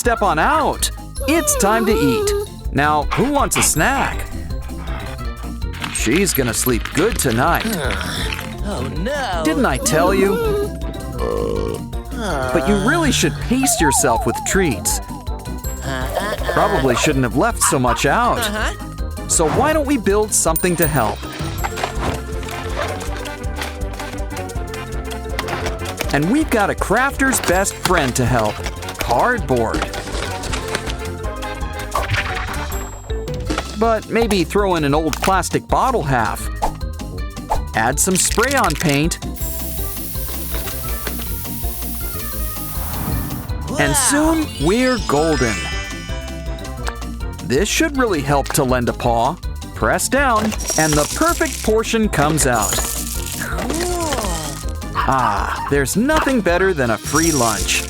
Step on out. It's time to eat. Now, who wants a snack? She's gonna sleep good tonight. Oh no! Didn't I tell you? But you really should pace yourself with treats. Probably shouldn't have left so much out. So why don't we build something to help? And we've got a crafter's best friend to help. Cardboard. But maybe throw in an old plastic bottle half. Add some spray-on paint. And soon, we're golden. This should really help to lend a paw. Press down, and the perfect portion comes out. Ah, there's nothing better than a free lunch.